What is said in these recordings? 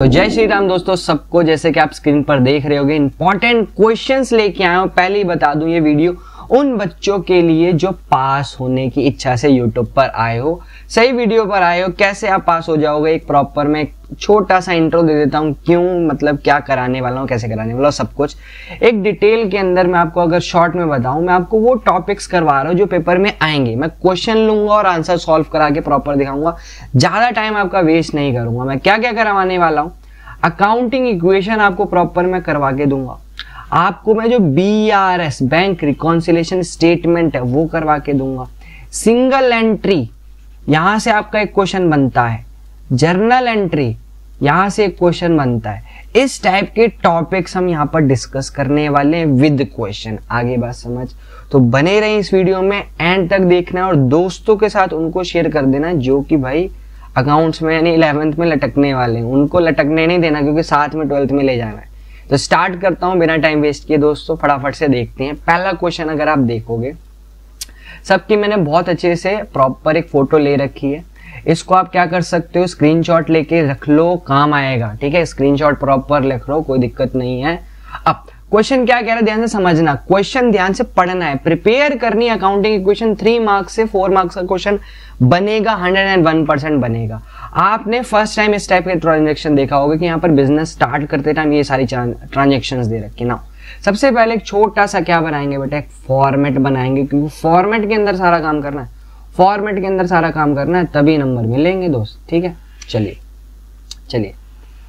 तो जय श्री राम दोस्तों सबको। जैसे कि आप स्क्रीन पर देख रहे होंगे इंपॉर्टेंट क्वेश्चंस लेके आया हूं। पहले ही बता दूं ये वीडियो उन बच्चों के लिए जो पास होने की इच्छा से यूट्यूब पर आए हो, सही वीडियो पर आए हो। कैसे आप पास हो जाओगे, एक प्रॉपर में एक छोटा सा इंट्रो दे देता हूं, क्यों मतलब क्या कराने वाला हूं, कैसे कराने वाला हूं, सब कुछ एक डिटेल के अंदर मैं आपको अगर शॉर्ट में बताऊं, मैं आपको वो टॉपिक्स करवा रहा हूं जो पेपर में आएंगे। मैं क्वेश्चन लूंगा और आंसर सॉल्व करा के प्रॉपर दिखाऊंगा, ज्यादा टाइम आपका वेस्ट नहीं करूंगा। मैं क्या क्या करवाने वाला हूं, अकाउंटिंग इक्वेशन आपको प्रॉपर मैं करवा के दूंगा। आपको मैं जो BRS बैंक रिकॉन्सिलेशन स्टेटमेंट है वो करवा के दूंगा। सिंगल एंट्री यहां से आपका एक क्वेश्चन बनता है, जर्नल एंट्री यहां से एक क्वेश्चन बनता है। इस टाइप के टॉपिक्स हम यहां पर डिस्कस करने वाले हैं विद क्वेश्चन। आगे बात समझ, तो बने रहे इस वीडियो में, एंड तक देखना और दोस्तों के साथ उनको शेयर कर देना जो कि भाई अकाउंट्स में यानी 11th में लटकने वाले हैं। उनको लटकने नहीं देना क्योंकि साथ में 12th में ले जाना है। तो स्टार्ट करता हूं बिना टाइम वेस्ट किए दोस्तों, फटाफट से देखते हैं। पहला क्वेश्चन अगर आप देखोगे, सबकी मैंने बहुत अच्छे से प्रॉपर एक फोटो ले रखी है। इसको आप क्या कर सकते हो, स्क्रीनशॉट लेके रख लो, काम आएगा। ठीक है, स्क्रीनशॉट प्रॉपर लिख लो, कोई दिक्कत नहीं है। अब क्वेश्चन क्या कह रहा है ध्यान से समझना, क्वेश्चन ध्यान से पढ़ना है, प्रिपेयर करनी अकाउंटिंग इक्वेशन। 3 मार्क्स से 4 मार्क्स का क्वेश्चन बनेगा, 101% बनेगा। आपने फर्स्ट टाइम इस टाइप के ट्रांजेक्शन देखा होगा कि यहाँ पर बिजनेस स्टार्ट करते टाइम ये सारी ट्रांजेक्शंस दे रखी ना। सबसे पहले एक छोटा सा क्या बनाएंगे बेटा, एक फॉर्मेट बनाएंगे, क्योंकि फॉर्मेट के अंदर सारा काम करना है। फॉर्मेट के अंदर सारा काम करना है तभी नंबर मिलेंगे दोस्त। ठीक है, चलिए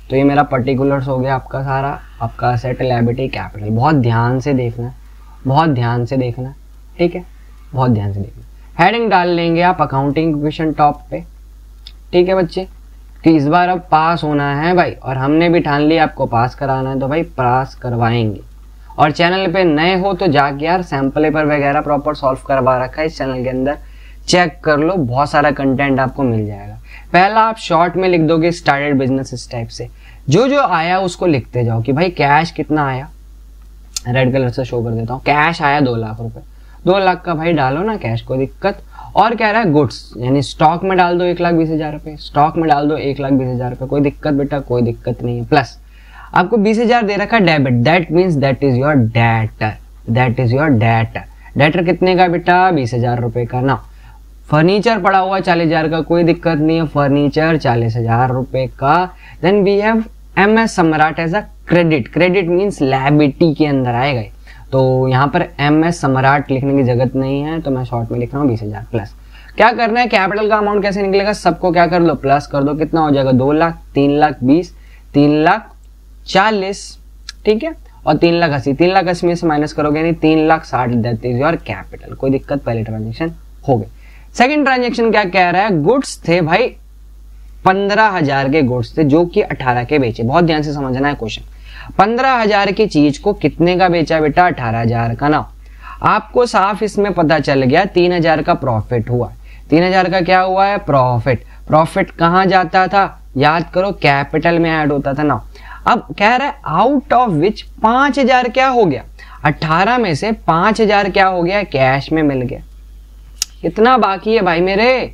तो ये मेरा पर्टिकुलर्स हो गया आपका सारा, आपका सेट लायबिलिटी कैपिटल। बहुत ध्यान से देखना, बहुत ध्यान से देखना। ठीक है, बहुत ध्यान से देखना। हेडिंग डाल लेंगे आप अकाउंटिंग इक्वेशन टॉप पे। ठीक है बच्चे, कि इस बार अब पास होना है भाई, और हमने भी ठान लिया आपको पास कराना है, तो भाई पास करवाएंगे। और चैनल पे नए हो तो जाके यार सैंपल पेपर वगैरह प्रॉपर सॉल्व करवा रखा है इस चैनल के अंदर, चेक कर लो, बहुत सारा कंटेंट आपको मिल जाएगा। पहला आप शॉर्ट में लिख दोगे स्टार्टेड बिजनेस, इस टाइप से जो जो आया उसको लिखते जाओ कि भाई कैश कितना आया, रेड कलर से शो कर देता हूँ। कैश आया 2 लाख रुपए, 2 लाख का भाई डालो ना कैश, कोई दिक्कत। और कह रहा है गुड्स यानी स्टॉक में डाल दो 1,20,000 रुपए, स्टॉक में डाल दो 1,20,000 रुपए, कोई दिक्कत बेटा, कोई दिक्कत नहीं है। प्लस आपको 20,000 दे रखा debit, that means that is your debtor, that is your debtor. Debtor कितने का बेटा, 20,000 रुपए का ना। फर्नीचर पड़ा हुआ 40,000 का, कोई दिक्कत नहीं है, फर्नीचर 40,000 रुपए का। Then we have MS Samrat as a credit, credit means liability के अंदर आएगा। तो यहाँ पर MS सम्राट लिखने की जरूरत नहीं है, तो मैं शॉर्ट में लिख रहा हूँ 20,000 प्लस। क्या करना है, कैपिटल का अमाउंट कैसे निकलेगा, सबको क्या कर लो प्लस कर दो, कितना हो जाएगा 2 लाख, 3 लाख 20, 3 लाख 40। ठीक है, और 3 लाख 80, 3 लाख 80 में से माइनस करोगे यानी 3 lakh 60, that is your capital. कोई दिक्कत, पहले ट्रांजेक्शन हो गई। सेकंड ट्रांजेक्शन क्या कह रहा है, गुड्स थे भाई 15,000 के गुड्स थे जो कि 18 के बेचे। बहुत ध्यान से समझना है क्वेश्चन, 15,000 की चीज को कितने का बेचा बेटा, 18,000 का ना। आपको साफ इसमें पता चल गया 3,000 का प्रॉफिट हुआ। 3,000 का क्या हुआ है, प्रॉफिट। प्रॉफिट कहां जाता था, याद करो कैपिटल में ऐड होता था ना। अब कह रहा है आउट ऑफ विच 5,000 क्या हो गया, 18 में से 5,000 क्या हो गया, कैश में मिल गया। कितना बाकी है भाई मेरे,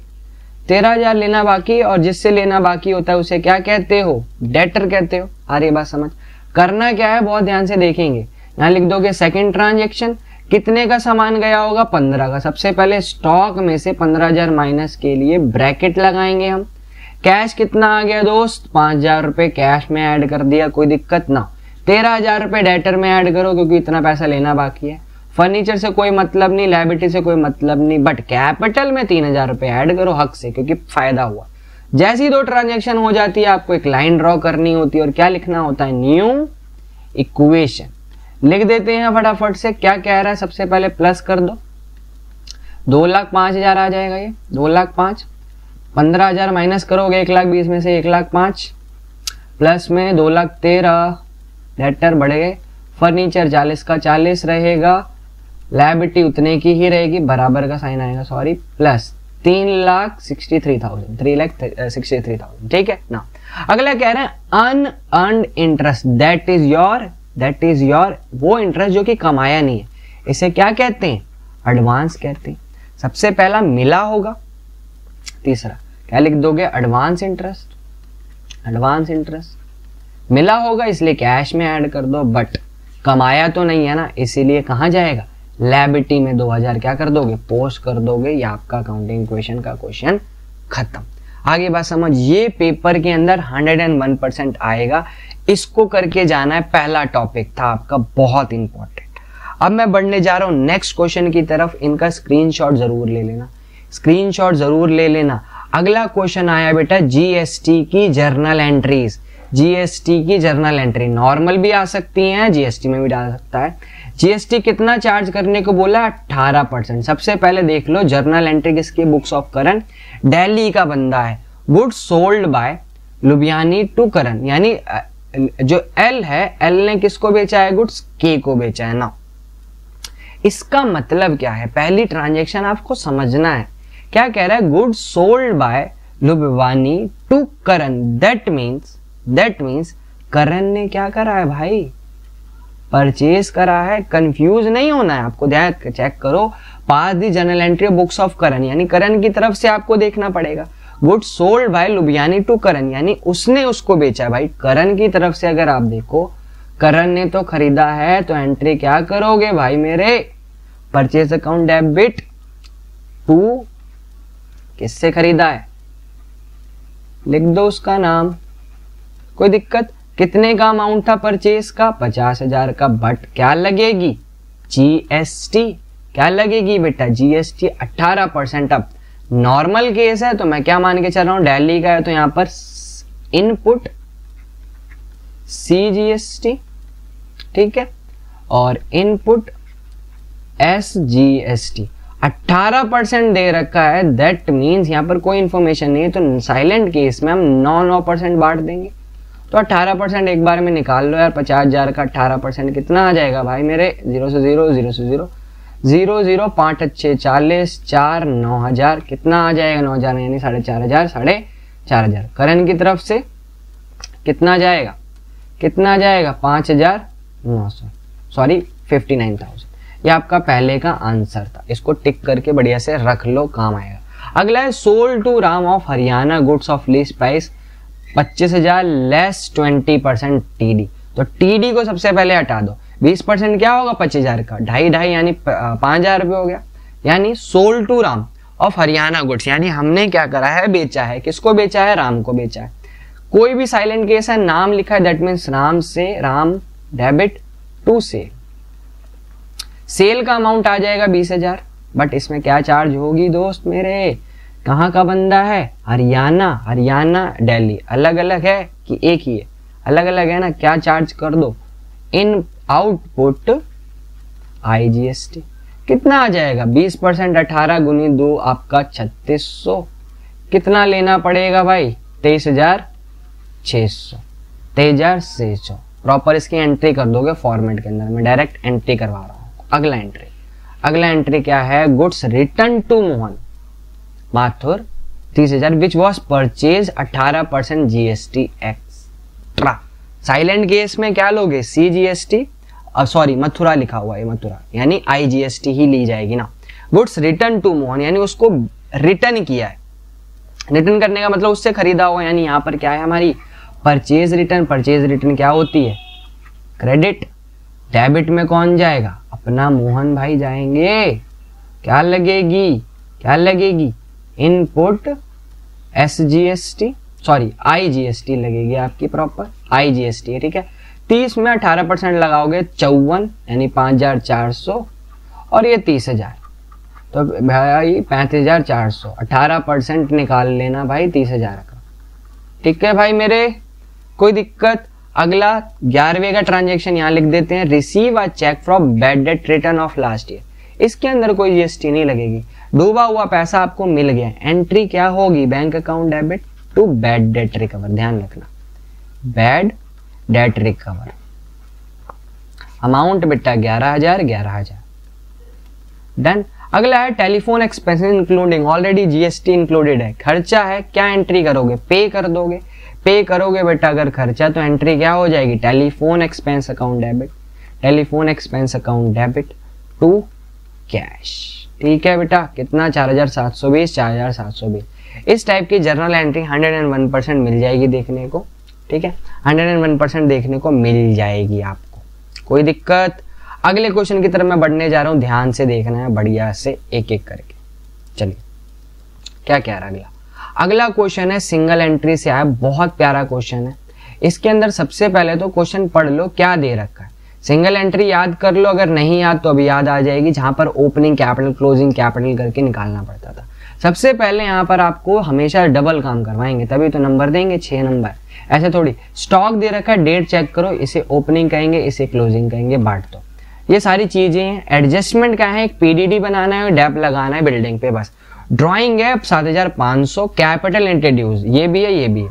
13,000 लेना बाकी, और जिससे लेना बाकी होता है उसे क्या कहते हो, डेटर कहते हो। आ रही बात समझ, करना क्या है बहुत ध्यान से देखेंगे। यहां लिख दोगे सेकंड ट्रांजेक्शन, कितने का सामान गया होगा, 15 का। सबसे पहले स्टॉक में से 15,000 माइनस के लिए ब्रैकेट लगाएंगे हम। कैश कितना आ गया दोस्त, 5,000 रुपए कैश में ऐड कर दिया, कोई दिक्कत ना। 13,000 रुपए डेटर में ऐड करो क्योंकि इतना पैसा लेना बाकी है। फर्नीचर से कोई मतलब नहीं, लायबिलिटी से कोई मतलब नहीं, बट कैपिटल में 3,000 रुपए ऐड करो हक से, क्योंकि फायदा हुआ। जैसी 2 ट्रांजेक्शन हो जाती है आपको एक लाइन ड्रॉ करनी होती है और क्या लिखना होता है, न्यू इक्वेशन लिख देते हैं फटाफट से। क्या कह रहा है, सबसे पहले प्लस कर दो, 2,05,000 आ जाएगा ये, 2,05,000। 15,000 माइनस करोगे 1,20,000 में से 1,05,000, प्लस में 2,13,000, डेटर बढ़ गए। फर्नीचर 40 का 40 रहेगा, लायबिलिटी उतने की ही रहेगी, बराबर का साइन आएगा सॉरी, प्लस 3,63,000, 3,63,000। ठीक है ना। अगला कह रहे हैं unearned interest, that is your वो इंटरेस्ट जो कि कमाया नहीं है, इसे क्या कहते हैं, एडवांस कहते हैं। सबसे पहला मिला होगा, तीसरा क्या लिख दोगे, एडवांस इंटरेस्ट। एडवांस इंटरेस्ट मिला होगा इसलिए कैश में ऐड कर दो, बट कमाया तो नहीं है ना, इसीलिए कहाँ जाएगा, लायबिलिटी में 2000 क्या कर दोगे, पोस्ट कर दोगे। ये आपका अकाउंटिंग इक्वेशन का क्वेश्चन खत्म। आगे बात समझ, ये पेपर के अंदर 101% आएगा, इसको करके जाना है। पहला टॉपिक था आपका बहुत इंपॉर्टेंट। अब मैं बढ़ने जा रहा हूं नेक्स्ट क्वेश्चन की तरफ, इनका स्क्रीनशॉट जरूर ले लेना, स्क्रीनशॉट जरूर ले लेना। अगला क्वेश्चन आया बेटा जीएसटी की जर्नल एंट्रीज। जीएसटी की जर्नल एंट्री नॉर्मल भी आ सकती हैं, जीएसटी में भी डाल सकता है। जीएसटी कितना चार्ज करने को बोला, 18%। सबसे पहले देख लो जर्नल एंट्री किसकी, बुक्स ऑफ करण, दिल्ली का बंदा है। Goods sold by Ludhiani to करण, यानी जो एल है, एल ने किसको बेचा है, गुड्स के को बेचा है ना। इसका मतलब क्या है, पहली ट्रांजैक्शन आपको समझना है। क्या कह रहा है, goods sold by Ludhiani to Karan, that means Karan ने क्या करा है भाई, परचेज करा है। कंफ्यूज नहीं होना है आपको, ध्यान चेक करो, पास दी जर्नल एंट्री बुक्स ऑफ करण, यानी करण की तरफ से आपको देखना पड़ेगा। Goods sold by Ludhiani to करण, यानी उसने उसको बेचा भाई। करण की तरफ से अगर आप देखो, करण ने तो खरीदा है, तो एंट्री क्या करोगे भाई मेरे, परचेज अकाउंट डेबिट टू किससे खरीदा है, लिख दो उसका नाम, कोई दिक्कत। कितने का अमाउंट था परचेज का, 50,000 का, बट क्या लगेगी, जीएसटी क्या लगेगी बेटा, जीएसटी 18%। अब नॉर्मल केस है तो मैं क्या मान के चल रहा हूं, दिल्ली का है तो यहां पर इनपुट सीजीएसटी, ठीक है, और इनपुट एसजीएसटी। 18% दे रखा है, दैट मीन्स यहां पर कोई इंफॉर्मेशन नहीं है, तो साइलेंट केस में हम 9% बांट देंगे। तो 18% एक बार में निकाल लो यार, 50,000 का 18% कितना आ जाएगा भाई मेरे, 0 से 0 0 से 0 0 0 5 अच्छे 40 4 9,000 कितना आ जाएगा, 9,000 यानी 4,500 4,500। करण की तरफ से कितना जाएगा, कितना जाएगा, 5,900, सॉरी 59,000। ये आपका पहले का आंसर था, इसको टिक करके बढ़िया से रख लो, काम आएगा। अगला है sold to Ram of Haryana goods of least price 25,000 less 20% TD. तो टीडी को सबसे पहले हटा दो, 20% क्या होगा 25,000 का, 2.5 यानी 5,000 रुपये हो गया। यानी sold to Ram of Haryana goods, यानी हमने क्या करा है, बेचा है, किसको बेचा है, राम को बेचा है। कोई भी साइलेंट केस है, नाम लिखा है, दैट मीन्स राम से Ram debit to sale. Sale का अमाउंट आ जाएगा 20,000, बट इसमें क्या चार्ज होगी दोस्त मेरे, कहाँ का बंदा है, हरियाणा, हरियाणा दिल्ली अलग अलग है कि एक ही है, अलग अलग है ना, क्या चार्ज कर दो, इन आउटपुट आईजीएसटी। कितना आ जाएगा, 20%, 18 गुनी 2 आपका 3600। कितना लेना पड़ेगा भाई, 23,600, 23,600। प्रॉपर इसकी एंट्री कर दोगे फॉर्मेट के अंदर, मैं डायरेक्ट एंट्री करवा रहा हूँ। अगला एंट्री, अगला एंट्री क्या है, goods return to Mohan Mathur 30,000 which was purchase 18% GST extra. Silent case में क्या लोगे, सीजीएसटी, सॉरी मथुरा लिखा हुआ है, मथुरा यानी आईजीएसटी ही ली जाएगी ना। गुड्स रिटर्न टू मोहन, यानी उसको रिटर्न किया है, रिटर्न करने का मतलब उससे खरीदा हुआ, यानी यहाँ पर क्या है हमारी परचेज रिटर्न। परचेज रिटर्न क्या होती है, क्रेडिट। डेबिट में कौन जाएगा, अपना मोहन भाई जाएंगे। क्या लगेगी, क्या लगेगी, इनपुट एसजीएसटी, सॉरी आईजीएसटी लगेगी आपकी, प्रॉपर आईजीएसटी, ठीक है। 30 में 18% लगाओगे 54 यानी 5,400, और ये 30,000 तो भाई 35,400, 18% निकाल लेना भाई 30,000 का, ठीक है भाई मेरे, कोई दिक्कत। अगला 11वें का ट्रांजेक्शन यहाँ लिख देते हैं, receive a cheque from bad debt return of last year. इसके अंदर कोई जीएसटी नहीं लगेगी, डूबा हुआ पैसा आपको मिल गया। एंट्री क्या होगी, bank account debit to bad debt recover, ध्यान रखना, बैड डेट रिकवर। अमाउंट बेटा 11,000 11,000, डन। अगला है telephone expenses including, already GST included है, खर्चा है, क्या एंट्री करोगे, पे कर दोगे। पे करोगे बेटा अगर खर्चा, तो एंट्री क्या हो जाएगी, telephone expense account debit, telephone expense account debit to cash, ठीक है बेटा। कितना, 4,720, 4,720। इस टाइप की जर्नल एंट्री 101% मिल जाएगी देखने को, ठीक है, 101% देखने को मिल जाएगी आपको, कोई दिक्कत। अगले क्वेश्चन की तरफ मैं बढ़ने जा रहा हूं, ध्यान से देखना है बढ़िया से एक एक करके। चलिए क्या कह रहा है अगला क्वेश्चन है, सिंगल एंट्री से आया, बहुत प्यारा क्वेश्चन है। इसके अंदर सबसे पहले तो क्वेश्चन पढ़ लो क्या दे रखा है, सिंगल एंट्री याद कर लो, अगर नहीं याद तो अभी याद आ जाएगी, जहां पर ओपनिंग कैपिटल क्लोजिंग कैपिटल करके निकालना पड़ता था। सबसे पहले यहाँ पर आपको हमेशा डबल काम करवाएंगे, तभी तो नंबर देंगे, 6 नंबर, ऐसे थोड़ी। स्टॉक दे रखा है, डेट चेक करो, इसे ओपनिंग कहेंगे, इसे क्लोजिंग कहेंगे, बांट दो। ये सारी चीजें हैं। एडजस्टमेंट क्या है, एक पीडीडी बनाना है और डेप लगाना है बिल्डिंग पे, बस। ड्रॉइंग है 7500, कैपिटल इंट्रोड्यूस, ये भी है ये भी है।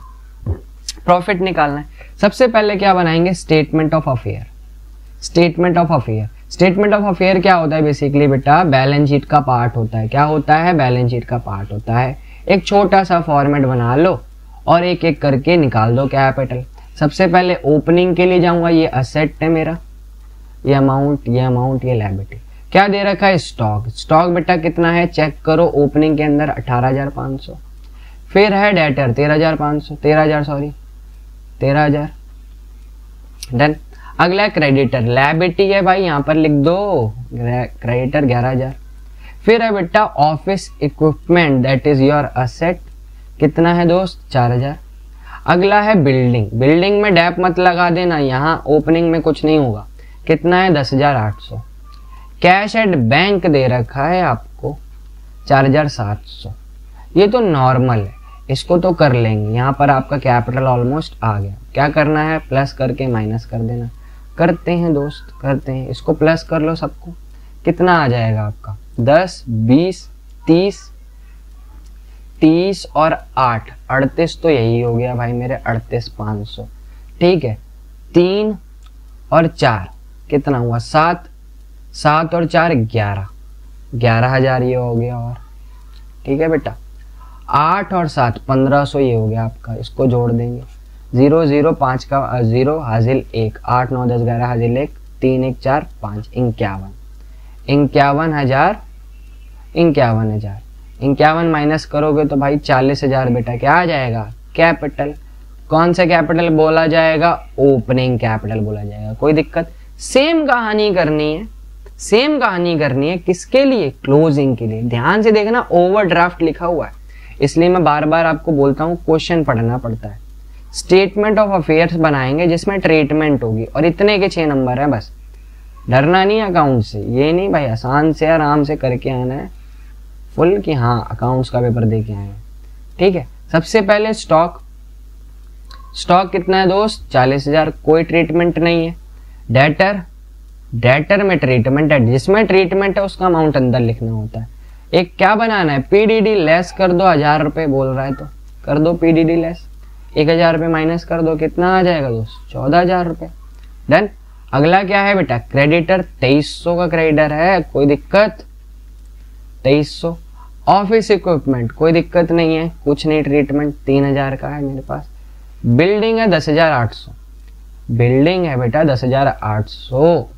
प्रॉफिट निकालना है, सबसे पहले क्या बनाएंगे, statement of affair. Statement of affair, statement of affair क्या होता है बेसिकली बेटा, बैलेंस शीट का पार्ट होता है। क्या होता है, बैलेंस शीट का पार्ट होता है। एक छोटा सा फॉर्मेट बना लो और एक एक करके निकाल दो कैपिटल। सबसे पहले ओपनिंग के लिए जाऊंगा, ये असेट है मेरा, ये अमाउंट, ये अमाउंट, ये लायबिलिटी। क्या दे रखा है, स्टॉक। स्टॉक बेटा कितना है चेक करो, ओपनिंग के अंदर 18,500। फिर है डेटर 13,500, 13,000 डन। अगला क्रेडिटर, लायबिलिटी है भाई, यहां पर लिख दो क्रेडिटर 11,000। फिर है बेटा office equipment, that is your asset, कितना है दोस्त, 4,000। अगला है बिल्डिंग, बिल्डिंग में डैप मत लगा देना, यहाँ ओपनिंग में कुछ नहीं होगा, कितना है 10,800। कैश एट बैंक दे रखा है आपको 4,700, ये तो नॉर्मल है, इसको तो कर लेंगे। यहाँ पर आपका कैपिटल ऑलमोस्ट आ गया, क्या करना है, प्लस करके माइनस कर देना। करते हैं दोस्त, करते हैं, इसको प्लस कर लो सबको, कितना आ जाएगा आपका, 10, 20, 30 और 8, 38 तो यही हो गया भाई मेरे, 38,500। ठीक है, 3 और 4 कितना हुआ, 7, 7 और 4 11, 11,000 ये हो गया। और ठीक है बेटा, 8 और 7 1500 ये हो गया आपका, इसको जोड़ देंगे, 0 0 5 का 0 हाजिल 1, 8 9 10 11 हाजिल 1, 3 1 4 5, 51,000। 51 माइनस करोगे तो भाई 40,000 बेटा क्या आ जाएगा, कैपिटल। कौन सा कैपिटल बोला जाएगा, ओपनिंग कैपिटल बोला जाएगा, कोई दिक्कत। सेम कहानी करनी है, सेम कहानी करनी है, किसके लिए, क्लोजिंग के लिए। ध्यान से देखना, ओवरड्राफ्ट लिखा हुआ है, इसलिए मैं बार बार आपको बोलता हूँ क्वेश्चन पढ़ना पड़ता है। स्टेटमेंट ऑफ अफेयर्स बनाएंगे जिसमें ट्रीटमेंट होगी, और इतने के 6 नंबर है, बस डरना नहीं अकाउंट से, ये नहीं भाई, आसान से आराम से करके आना है फुल, कि हाँ अकाउंट्स का पेपर दे के आए हैं। ठीक है, सबसे पहले स्टॉक, स्टॉक कितना है दोस्त, 40,000, कोई ट्रीटमेंट नहीं है। डेटर, डेटर में ट्रीटमेंट है, जिसमें ट्रीटमेंट है उसका अमाउंट अंदर लिखना होता है। एक क्या बनाना है, पीडीडी लेस कर दो, 1,000 रुपए बोल रहा है तो कर दो पीडीडी लेस, 1,000 रुपए माइनस कर दो, कितना आ जाएगा दोस्त, 14,000 रुपए। डन। अगला क्या है बेटा, क्रेडिटर, 2300 का क्रेडिटर है, कोई दिक्कत, 2300। ऑफिस इक्विपमेंट, कोई दिक्कत नहीं है, कुछ नहीं, ट्रीटमेंट 3,000 का है मेरे पास। बिल्डिंग है 10,800, बिल्डिंग है बेटा 10,800,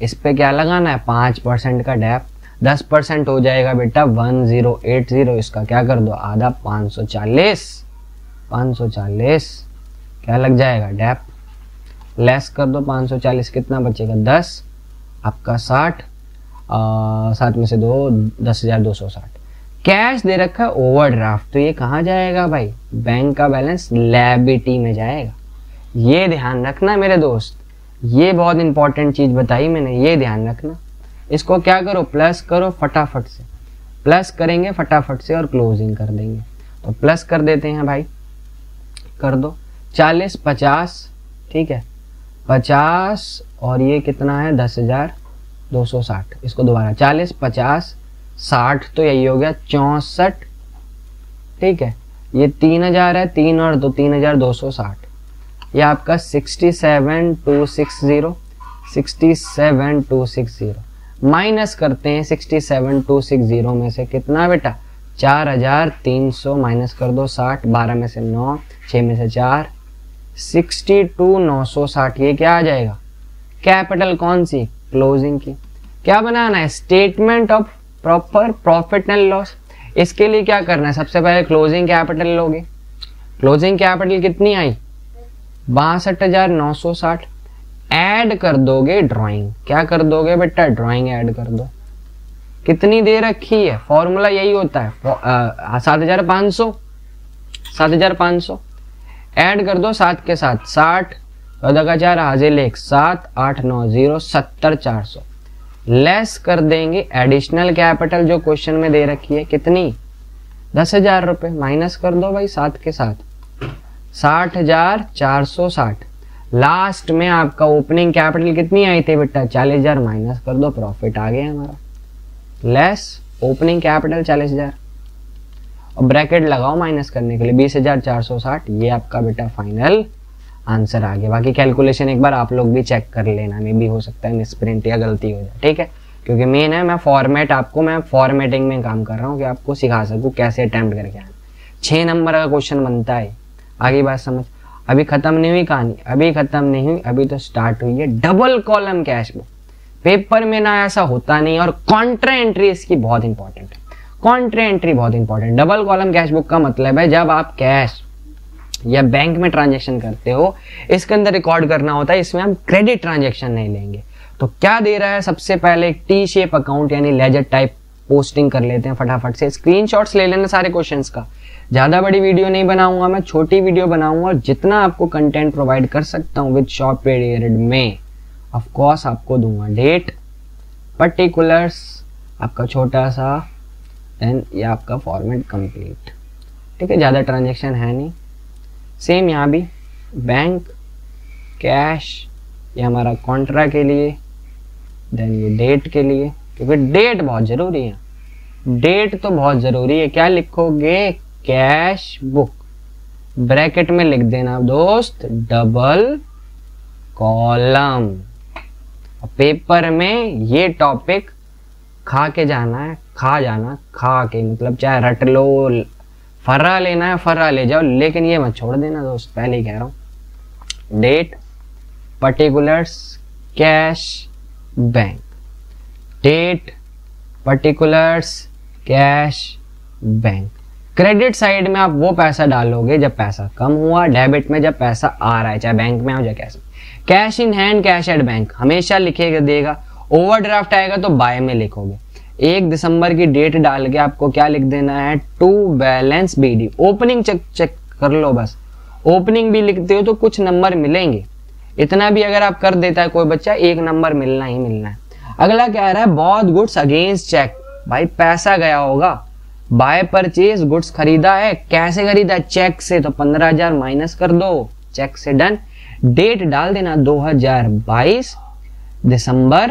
इस पे क्या लगाना है, 5% का डैप, 10% हो जाएगा बेटा 1080, इसका क्या कर दो आधा, 540, क्या लग जाएगा, डैप लेस कर दो 540, कितना बचेगा, 10, आपका 60, 7 में से 2, 10,260। कैश दे रखा है ओवरड्राफ्ट, तो ये कहाँ जाएगा भाई, बैंक का बैलेंस लायबिलिटी में जाएगा। ये ध्यान रखना मेरे दोस्त, ये बहुत इंपॉर्टेंट चीज बताई मैंने, ये ध्यान रखना। इसको क्या करो, प्लस करो फटाफट से, प्लस करेंगे फटाफट से और क्लोजिंग कर देंगे। तो प्लस कर देते हैं भाई, कर दो 40 50, ठीक है 50, और ये कितना है 10,260, इसको दोबारा 40 50 60, तो यही हो गया 64, ठीक है। ये 3,000 है, 3 और 2 3,260, ये आपका 67,260 माइनस करते हैं 67,260 में से कितना बेटा, 4,300 माइनस कर दो 60, 12 में से 9, 6 में से 4, 62,960, ये क्या आ जाएगा, कैपिटल कौन सी, क्लोजिंग की। क्या बनाना है, statement of proper profit and loss. इसके लिए क्या करना है, सबसे पहले क्लोजिंग कैपिटल लोगे, क्लोजिंग कैपिटल कितनी आई 62,960। ऐड कर दोगे ड्राइंग, क्या कर दोगे बेटा, ड्राइंग ऐड कर दो। कितनी दे रखी है, फॉर्मूला यही होता है 7,500 ऐड कर दो 7 के साथ 60 का 4 हाजिर 1 7 8 9 0 70 400 लेस कर देंगे एडिशनल कैपिटल जो क्वेश्चन में दे रखी है कितनी 10,000 रुपए, माइनस कर दो भाई 7 के साथ 60,460। लास्ट में आपका ओपनिंग कैपिटल कितनी आई थी बेटा 40,000, माइनस कर दो, प्रॉफिट आ गया हमारा, लेस ओपनिंग कैपिटल 40,000 और ब्रैकेट लगाओ माइनस करने के लिए 20,460। ये आपका बेटा फाइनल आंसर आ गया। बाकी कैलकुलेशन एक बार आप लोग भी चेक कर लेना, मे भी हो सकता है मिसप्रिंट या गलती हो जाए, ठीक है, क्योंकि मेन है मैं फॉर्मेटिंग में काम कर रहा हूँ कि आपको सिखा सकूँ कैसे अटेम्प्ट करके आना। 6 नंबर का क्वेश्चन बनता है, आगे बात समझ। अभी खत्म नहीं हुई कहानी, अभी खत्म नहीं हुई, अभी तो स्टार्ट हुई है। Double column cash book paper में ना ऐसा होता नहीं, और कॉन्ट्रा एंट्री इसकी बहुत इंपॉर्टेंट है। कॉन्ट्रा एंट्री बहुत important. Double column cash book का मतलब है जब आप कैश या बैंक में ट्रांजैक्शन करते हो, इसके अंदर रिकॉर्ड करना होता है, इसमें हम क्रेडिट ट्रांजैक्शन नहीं लेंगे। तो क्या दे रहा है, सबसे पहले एक टी शेप अकाउंट यानी लेजर टाइप पोस्टिंग कर लेते हैं फटाफट से। स्क्रीनशॉट्स ले लेना सारे क्वेश्चंस का। ज्यादा बड़ी वीडियो नहीं बनाऊंगा मैं, छोटी वीडियो बनाऊंगा, और जितना आपको कंटेंट प्रोवाइड कर सकता हूँ विद शॉर्ट पीरियड में ऑफ कोर्स आपको दूंगा। डेट, पर्टिकुलर्स आपका छोटा सा, देन ये आपका फॉर्मेट कंप्लीट, ठीक है, ज्यादा ट्रांजैक्शन है नहीं। सेम यहाँ भी बैंक, कैश, ये हमारा कॉन्ट्रा के लिए, देन ये डेट के लिए, क्योंकि डेट बहुत जरूरी है, डेट तो बहुत जरूरी है। क्या लिखोगे, कैश बुक, ब्रैकेट में लिख देना दोस्त डबल कॉलम। पेपर में ये टॉपिक खा के जाना है, खा के मतलब चाहे रट लो, फर्रा लेना है फर्रा ले जाओ, लेकिन ये मत छोड़ देना दोस्त, पहले ही कह रहा हूं। Date, particulars, cash, bank. Date, particulars, cash, bank. Credit side में आप वो पैसा डालोगे जब पैसा कम हुआ, डेबिट में जब पैसा आ रहा है, चाहे बैंक में हो चाहे cash. Cash in hand, cash at bank हमेशा लिखेगा देगा। ओवरड्राफ्ट आएगा तो बाय में लिखोगे। 1 दिसंबर की डेट डाल के आपको क्या लिख देना है, to balance BD. Opening check कर लो बस, ओपनिंग भी लिखते हो तो कुछ नंबर मिलेंगे, इतना भी अगर आप कर देता है कोई बच्चा 1 नंबर मिलना ही मिलना है। अगला कह रहा है बॉथ गुड्स अगेंस्ट चेक, भाई पैसा गया होगा, बाय परचेज गुड्स खरीदा है, कैसे खरीदा, चेक से, तो 15,000 माइनस कर दो, चेक से डन। डेट डाल देना 2022 दिसंबर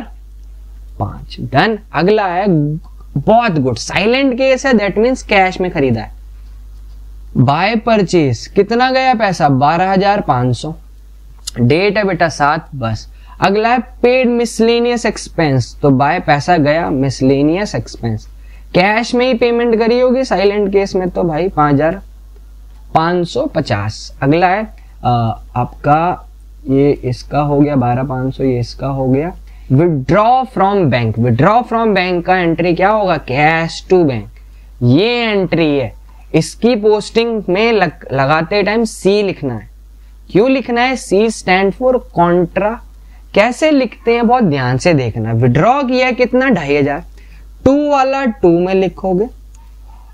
5, डन। अगला है बहुत गुड, साइलेंट केस है, दैट मीन्स कैश में खरीदा है। बाय परचेज कितना गया पैसा, 12,500, डेट है बेटा 7, बस। अगला है पेड मिसलेनियस एक्सपेंस, तो बाय पैसा गया, मिसलेनियस एक्सपेंस कैश में ही पेमेंट करी होगी, साइलेंट केस में तो भाई 5,550। अगला है आपका ये इसका हो गया 12,500, ये इसका हो गया। Withdraw from bank, withdraw from bank का एंट्री क्या होगा, कैश टू बैंक, ये एंट्री है। इसकी पोस्टिंग में लगाते टाइम सी लिखना है। क्यों लिखना है, सी स्टैंड फॉर कॉन्ट्रा। कैसे लिखते हैं बहुत ध्यान से देखना। विड्रॉ किया कितना, 2,500, 2 वाला 2 में लिखोगे,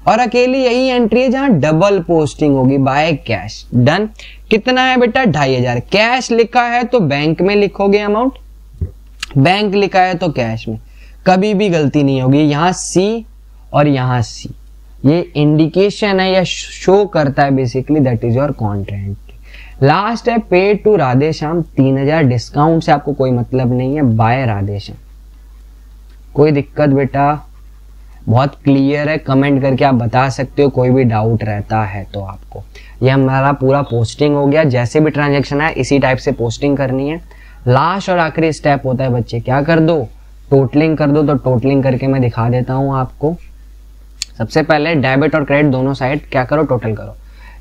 और अकेली यही एंट्री है जहां डबल पोस्टिंग होगी, बाय कैश, डन। कितना है बेटा, 2,500। कैश लिखा है तो बैंक में लिखोगे अमाउंट, बैंक लिखा है तो कैश में, कभी भी गलती नहीं होगी। यहां सी और यहां सी, ये इंडिकेशन है या शो करता है basically that is your Contra. Last है पे टू राधेश्याम, 3,000 डिस्काउंट से आपको कोई मतलब नहीं है, बाय राधेश्याम। कोई दिक्कत बेटा, बहुत क्लियर है, कमेंट करके आप बता सकते हो कोई भी डाउट रहता है तो आपको। ये हमारा पूरा पोस्टिंग हो गया, जैसे भी ट्रांजैक्शन है इसी टाइप से पोस्टिंग करनी है। लास्ट और आखिरी स्टेप होता है बच्चे, क्या कर दो, टोटलिंग कर दो। तो टोटलिंग करके मैं दिखा देता हूं आपको। सबसे पहले डेबिट और क्रेडिट दोनों साइड क्या करो, टोटल करो।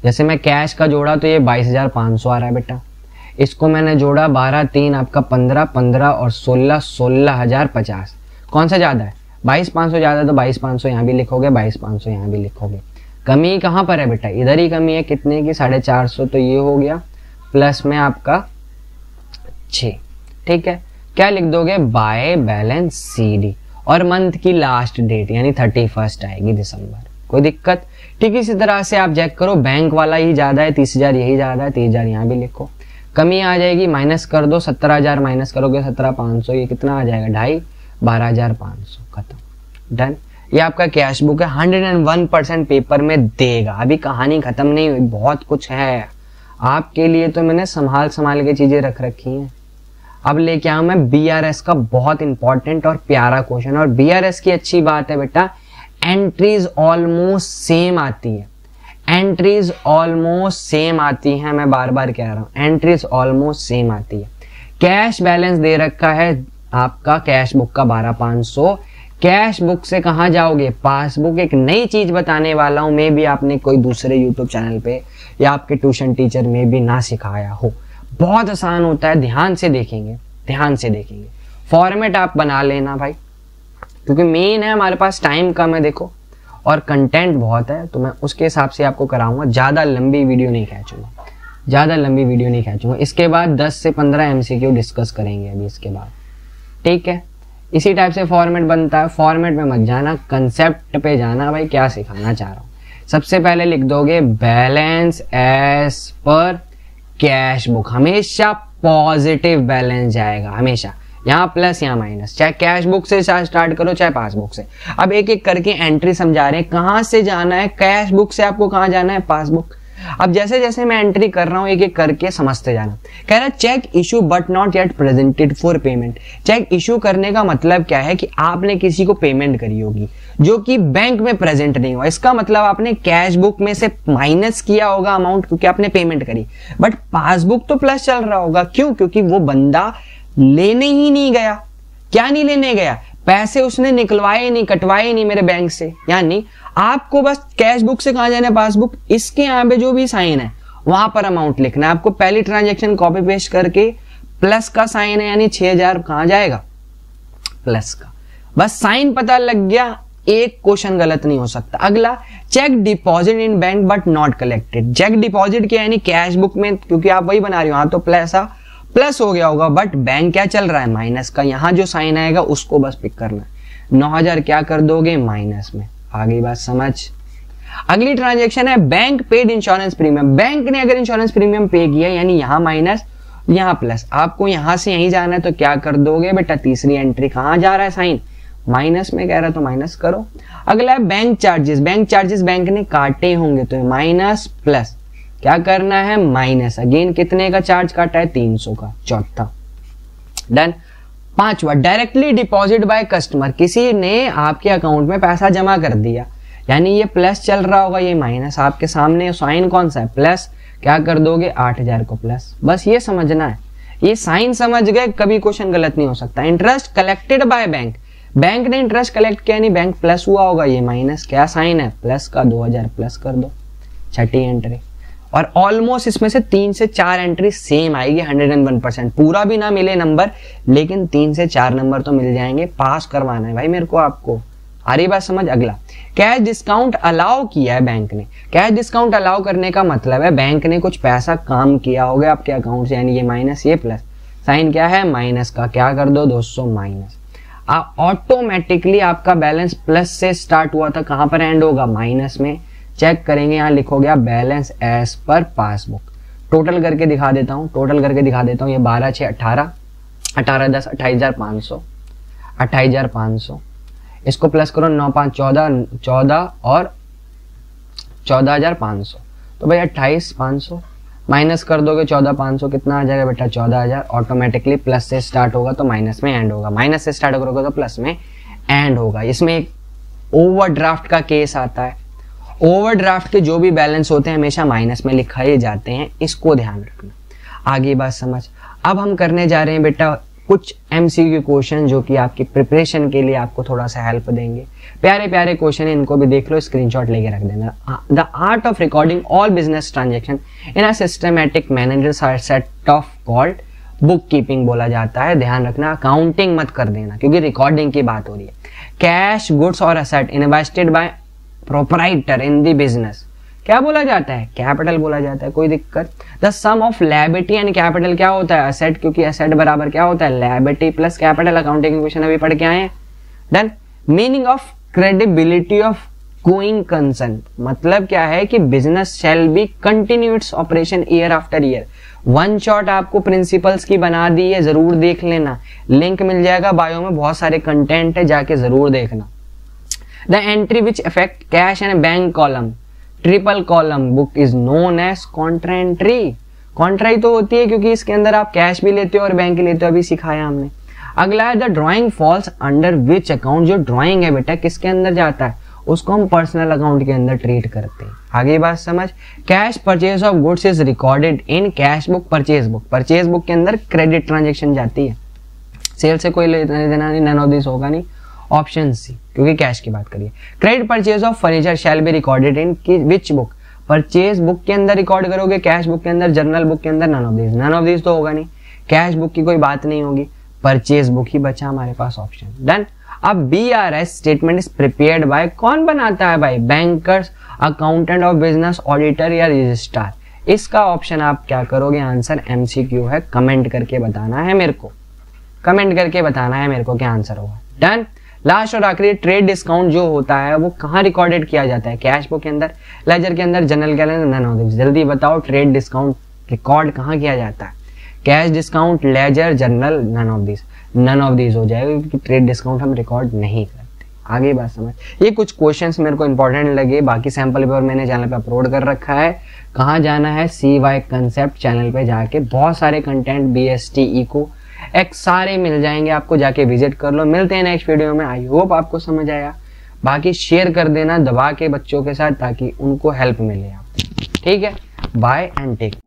जैसे मैं कैश का जोड़ा तो ये 22,500 आ रहा है बेटा, इसको मैंने जोड़ा 12, 3 आपका 15, 15 और 16, 16,050। कौन सा ज्यादा है, 22,500 ज्यादा है तो 22,500 यहाँ भी लिखोगे, 22,500 यहाँ भी लिखोगे। कमी कहाँ पर है बेटा, इधर ही कमी है, कितने की 450, तो ये हो गया प्लस में आपका 6। ठीक है, क्या लिख दोगे, बाय बैलेंस CD और मंथ की लास्ट डेट यानी 31 आएगी दिसंबर। कोई दिक्कत? ठीक, इसी तरह से आप चेक करो, बैंक वाला ही ज्यादा है 30,000, यही ज्यादा है 30,000, यहाँ भी लिखो। कमी आ जाएगी, माइनस कर दो, 17,000 माइनस करोगे 17,500, ये कितना आ जाएगा 2.5, 12,500, खत्म, डन। ये आपका कैश बुक है, 101% पेपर में देगा। अभी कहानी खत्म नहीं हुई, बहुत कुछ है आपके लिए, तो मैंने संभाल के चीजें रख रखी हैं। अब लेके आऊं मैं BRS का बहुत इंपॉर्टेंट और प्यारा क्वेश्चन। और BRS की अच्छी बात है बेटा, एंट्रीज ऑलमोस्ट सेम आती है, एंट्रीज ऑलमोस्ट सेम आती है, मैं बार बार कह रहा हूं, एंट्रीज ऑलमोस्ट सेम आती है। कैश बैलेंस दे रखा है आपका कैश बुक का 12,500। कैश बुक से कहां जाओगे, पासबुक। एक नई चीज बताने वाला हूं, मे भी आपने कोई दूसरे यूट्यूब चैनल पे या आपके ट्यूशन टीचर में भी ना सिखाया हो। बहुत आसान होता है, ध्यान से देखेंगे, ध्यान से देखेंगे। फॉर्मेट आप बना लेना भाई, क्योंकि मेन है हमारे पास टाइम कम है देखो, और कंटेंट बहुत है, तो मैं उसके हिसाब से आपको कराऊंगा। ज्यादा लंबी वीडियो नहीं खींचूंगा, ज्यादा लंबी वीडियो नहीं खींचूंगा। इसके बाद 10 से 15 MCQ डिस्कस करेंगे अभी इसके बाद। ठीक है, इसी टाइप से फॉर्मेट बनता है। फॉर्मेट में मत जाना, कंसेप्ट पे जाना भाई, क्या सिखाना चाह रहा हूं। सबसे पहले लिख दोगे balance as per cash book, हमेशा पॉजिटिव बैलेंस जाएगा, हमेशा। यहाँ प्लस यहाँ माइनस, चाहे कैश बुक से स्टार्ट करो चाहे पासबुक से। अब एक एक करके एंट्री समझा रहे हैं, कहां से जाना है, कैश बुक से आपको कहां जाना है, पासबुक। अब जैसे जैसे मैं एंट्री कर रहा हूं एक एक करके समझते जाना। कह रहा है cheque issue but not yet presented for payment. Cheque issue करने का मतलब क्या है कि आपने किसी को पेमेंट करी होगी जो कि बैंक में प्रेजेंट नहीं हुआ। इसका मतलब आपने कैश बुक में से माइनस किया होगा अमाउंट, क्योंकि आपने पेमेंट करी, बट पासबुक तो प्लस चल रहा होगा। क्यों? क्योंकि वो बंदा लेने ही नहीं गया। क्या नहीं लेने गया? पैसे उसने निकलवाए नहीं, कटवाए नहीं मेरे बैंक से। यानी आपको बस कैश बुक से कहां जाना है, पासबुक। इसके यहां पे जो भी साइन है वहां पर अमाउंट लिखना है आपको। पहली ट्रांजैक्शन कॉपी पेस्ट करके प्लस का साइन है, यानी 6,000 कहां जाएगा, प्लस का। बस साइन पता लग गया, एक क्वेश्चन गलत नहीं हो सकता। अगला, cheque deposit in bank but not collected. Cheque deposit किया यानी कैश बुक में, क्योंकि आप वही बना रही हो, हाँ तो प्लस हो गया होगा, बट बैंक क्या चल रहा है, माइनस का। यहां जो साइन आएगा उसको बस पिक करना है। 9,000 क्या कर दोगे, माइनस में। आगे बात समझ। अगली ट्रांजैक्शन है bank paid insurance premium. Bank ने अगर इंश्योरेंस प्रीमियम पे किया यानी यहां माइनस यहां प्लस, आपको यहां से यहीं जाना है तो क्या कर दोगे बेटा, तीसरी एंट्री कहां जा रहा है, साइन माइनस में कह रहा है तो माइनस करो। अगला है bank charges. Bank charges bank ने काटे होंगे तो माइनस प्लस क्या करना है, माइनस। अगेन कितने का चार्ज काटा है, 300 का, चौथा डन। पांचवा, डायरेक्टली डिपॉजिट बाय कस्टमर। किसी ने आपके अकाउंट में पैसा जमा कर दिया, यानी ये प्लस चल रहा होगा, ये माइनस। आपके सामने साइन कौन सा है, प्लस। क्या कर दोगे, 8,000 को प्लस। बस ये समझना है, ये साइन समझ गए, कभी क्वेश्चन गलत नहीं हो सकता। Interest collected by bank. Bank ने इंटरेस्ट कलेक्ट किया, यानी बैंक प्लस हुआ होगा, ये माइनस। क्या साइन है, प्लस का, 2,000 प्लस कर दो, छठी एंट्री। और ऑलमोस्ट इसमें से 3 से 4 एंट्री सेम आएगी, 101%। पूरा भी ना मिले नंबर, लेकिन 3 से 4 नंबर तो मिल जाएंगे। पास करवाना है भाई मेरे को आपको। आ रही बात समझ। अगला, कैश डिस्काउंट अलाउ किया है बैंक ने। कैश डिस्काउंट अलाउ करने का मतलब है बैंक ने कुछ पैसा काम किया होगा आपके अकाउंट से, यानी ये माइनस ये प्लस। साइन क्या है, माइनस का। क्या कर दो, 200 माइनस। ऑटोमेटिकली आपका बैलेंस प्लस से स्टार्ट हुआ था, कहां पर एंड होगा, माइनस में। चेक करेंगे, यहां लिखोगे balance as per passbook. Total करके दिखा देता हूं, ये 12 6 18, 18 10 28,500, 28,500। इसको प्लस करो, 9 5 14 और 14,500, तो भाई 28,500 माइनस कर दोगे 14,500, कितना आ जाएगा बेटा, 14,000। ऑटोमेटिकली प्लस से स्टार्ट होगा तो माइनस में एंड होगा, माइनस से स्टार्ट करोगे तो प्लस में एंड होगा। इसमें एक ओवरड्राफ्ट का केस आता है। ओवरड्राफ्ट के जो भी बैलेंस होते हैं हमेशा माइनस में लिखाए जाते हैं, इसको ध्यान रखना। आगे बात समझ। अब हम करने जा रहे हैं बेटा कुछ MCQ क्वेश्चन जो कि आपकी प्रिपरेशन के लिए आपको थोड़ा सा हेल्प देंगे। प्यारे प्यारे क्वेश्चन है, इनको भी देख लो, स्क्रीनशॉट लेके रख देना। The art of recording all business transaction in a systematic manner set of called book keeping बोला जाता है। ध्यान रखना, अकाउंटिंग मत कर देना क्योंकि रिकॉर्डिंग की बात हो रही है। कैश, गुड्स और asset invested bye proprietor in the business क्या बोला जाता है? कैपिटल बोला जाता है, कोई दिक्कत। The sum of liability and capital क्या होता है? एसेट, क्योंकि एसेट बराबर क्या होता है? Liability plus capital. Accounting question अभी पढ़ के आए हैं। Done. Meaning of credibility of going concern, मतलब क्या है कि business shall be continue its operation year after year. One shot आपको प्रिंसिपल्स की बना दी है, जरूर देख लेना, लिंक मिल जाएगा बायो में, बहुत सारे कंटेंट है, जाके जरूर देखना। The entry which affect cash and bank column, triple column book is known as contra entry. Contra तो होती है क्योंकि इसके अंदर आप कैश भी लेते हो और बैंक लेते हो, अभी सिखाया हमने। अगला है the drawing falls under which account, जो ड्रॉइंग है बेटा किसके अंदर जाता है? उसको हम पर्सनल अकाउंट के अंदर ट्रीट करते हैं। आगे बात समझ। Cash purchase of goods is recorded in cash book, purchase book. Purchase book के अंदर क्रेडिट ट्रांजेक्शन जाती है, सेल से कोई लेना देना नहीं, नन ऑफ दिस होगा नहीं, ऑप्शन सी, क्योंकि कैश की बात करिए। Credit purchase of furniture shall be recorded in which book, purchase book के अंदर रिकॉर्ड करोगे, कैश बुक के अंदर, जर्नल बुक के अंदर, none of this. None of this तो होगा नहीं, कैश बुक की कोई बात नहीं होगी, परचेज बुक ही बचा हमारे पास ऑप्शन। डन। अब BRS statement is prepared by, कौन बनाता है भाई? Bankers, accountant of business, auditor या रजिस्ट्रार। इसका ऑप्शन आप क्या करोगे? आंसर MCQ है, कमेंट करके बताना है मेरे को, कमेंट करके बताना है मेरे को क्या आंसर होगा। डन। लास्ट और आखिरी, ट्रेड डिस्काउंट जो होता है वो कहाँ रिकॉर्डेड किया जाता है? कैश बुक के अंदर, लेजर के अंदर, general calendar, none of this. जल्दी बताओ, ट्रेड डिस्काउंट रिकॉर्ड कहाँ किया जाता है? Cash discount, ledger, journal, none of this. None of this हो जाएगा क्योंकि ट्रेड डिस्काउंट हम रिकॉर्ड नहीं करते। आगे बात समझ। ये कुछ क्वेश्चंस मेरे को इंपॉर्टेंट लगे, बाकी सैंपल पेपर मैंने चैनल पे अपलोड कर रखा है। कहाँ जाना है? CY कंसेप्ट चैनल पे जाके बहुत सारे कंटेंट BST इको एक सारे मिल जाएंगे आपको, जाके विजिट कर लो। मिलते हैं नेक्स्ट वीडियो में। आई होप आपको समझ आया, बाकी शेयर कर देना दबा के बच्चों के साथ ताकि उनको हेल्प मिले आपको। ठीक है, बाय एंड टेक।